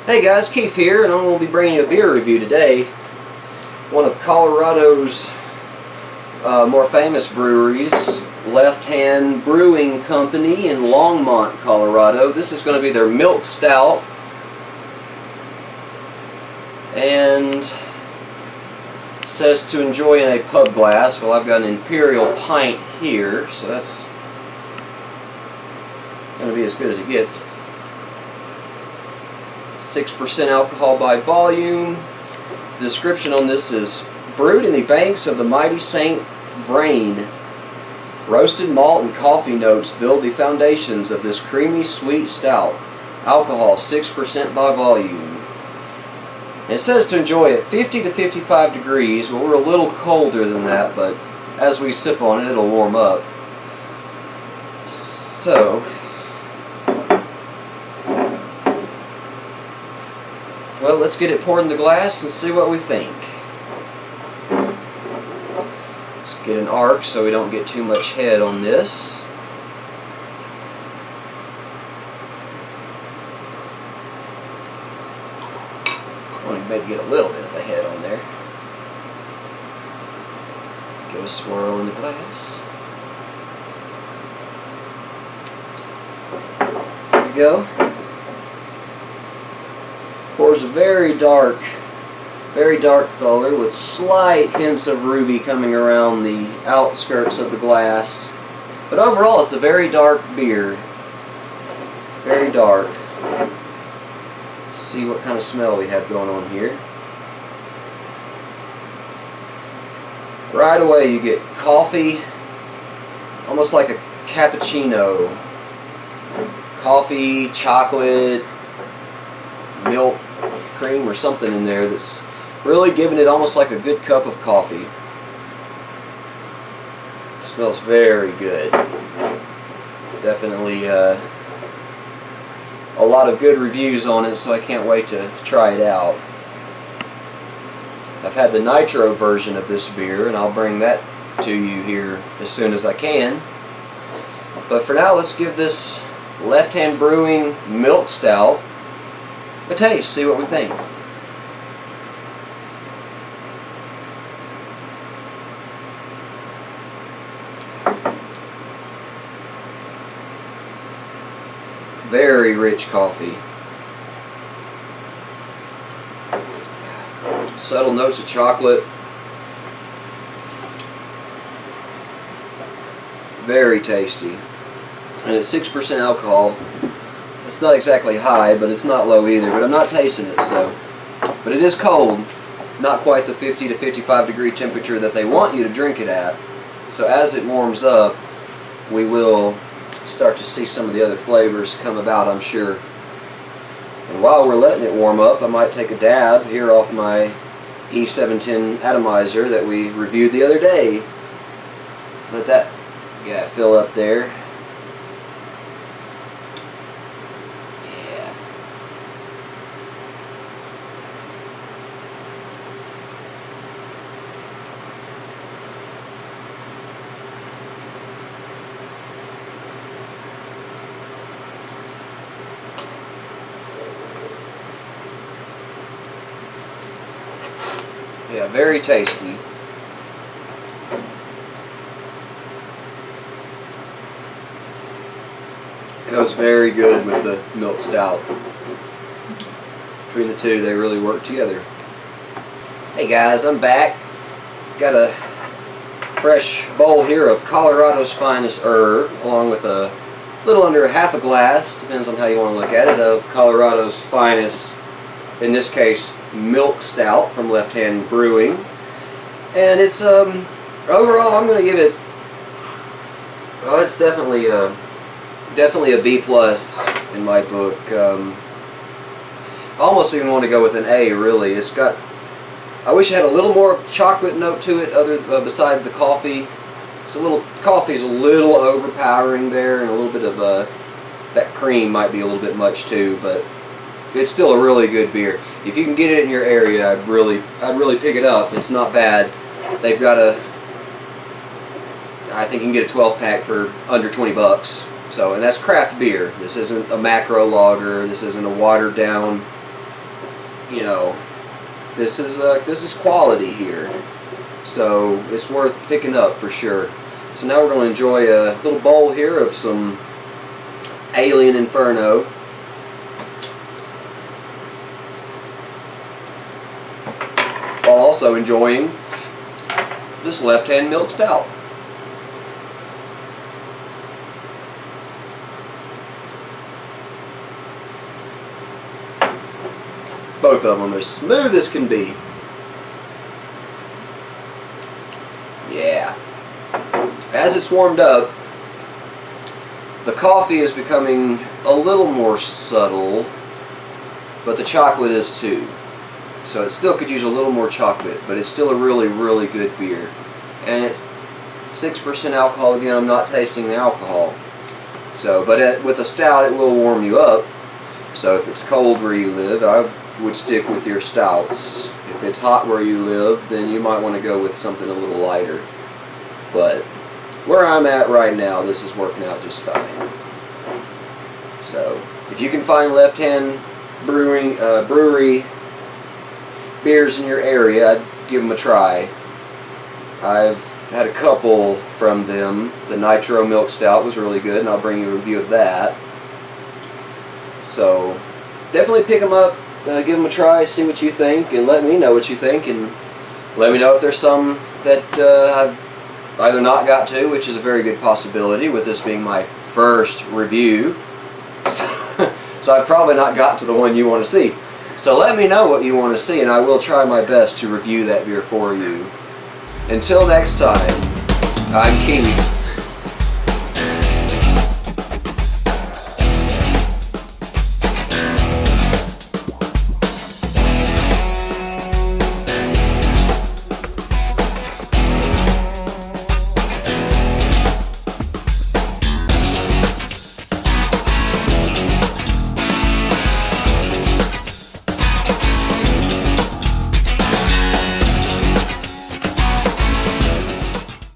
Hey guys, Keef here, and I'm going to be bringing you a beer review today. One of Colorado's more famous breweries, Left Hand Brewing Company in Longmont, Colorado. This is going to be their milk stout, and it says to enjoy in a pub glass. Well, I've got an imperial pint here, so that's going to be as good as it gets. 6% alcohol by volume. The description on this is brewed in the banks of the mighty St. Vrain. Roasted malt and coffee notes build the foundations of this creamy sweet stout. Alcohol 6% by volume. And it says to enjoy at 50 to 55 degrees. Well, we're a little colder than that, but as we sip on it, it'll warm up. So, well, let's get it poured in the glass and see what we think. Let's get an arc so we don't get too much head on this. I want to maybe get a little bit of the head on there. Give a swirl in the glass. There we go. Pours a very dark color with slight hints of ruby coming around the outskirts of the glass. But overall, it's a very dark beer. Very dark. Let's see what kind of smell we have going on here. Right away, you get coffee, almost like a cappuccino. Coffee, chocolate, milk, cream or something in there that's really giving it almost like a good cup of coffee. Smells very good. Definitely a lot of good reviews on it, so I can't wait to try it out. I've had the nitro version of this beer, and I'll bring that to you here as soon as I can. But for now, let's give this Left Hand Brewing Milk Stout a taste, see what we think. Very rich coffee. Subtle notes of chocolate. Very tasty. And it's 6% alcohol. It's not exactly high, but it's not low either. But I'm not tasting it, so. But it is cold. Not quite the 50 to 55 degree temperature that they want you to drink it at. So as it warms up, we will start to see some of the other flavors come about, I'm sure. And while we're letting it warm up, I might take a dab here off my E710 atomizer that we reviewed the other day. Let that fill up there. Yeah, very tasty. Goes very good with the milk stout. Between the two, they really work together. Hey guys, I'm back. Got a fresh bowl here of Colorado's finest herb, along with a little under half a glass, depends on how you want to look at it, of Colorado's finest, in this case, milk stout from Left Hand Brewing. And it's overall, I'm going to give it, oh, it's definitely a B plus in my book. I almost even want to go with an A, really. It's got, I wish it had a little more of a chocolate note to it, beside the coffee. Coffee's a little overpowering there, and a little bit of that cream might be a little bit much too, but it's still a really good beer. If you can get it in your area, I'd really pick it up. It's not bad. They've got I think you can get a 12 pack for under 20 bucks. So, and that's craft beer. This isn't a macro lager. This isn't a watered down you know, this is quality here. So it's worth picking up for sure. So now we're going to enjoy a little bowl here of some Alien Inferno. While also enjoying this Left Hand Milk Stout. Both of them as smooth as can be. Yeah. As it's warmed up, the coffee is becoming a little more subtle, but the chocolate is too. So it still could use a little more chocolate, but it's still a really, really good beer. And it's 6% alcohol. Again, I'm not tasting the alcohol. So, but with a stout, it will warm you up. So if it's cold where you live, I would stick with your stouts. If it's hot where you live, then you might want to go with something a little lighter. But where I'm at right now, this is working out just fine. So if you can find Left Hand Brewery beers in your area, I'd give them a try. I've had a couple from them. The Nitro Milk Stout was really good, and I'll bring you a review of that. So definitely pick them up, give them a try, see what you think, and let me know what you think, and let me know if there's some that I've either not got to, which is a very good possibility with this being my first review. So I've probably not got to the one you want to see. So let me know what you want to see, and I will try my best to review that beer for you. Until next time, I'm Keef.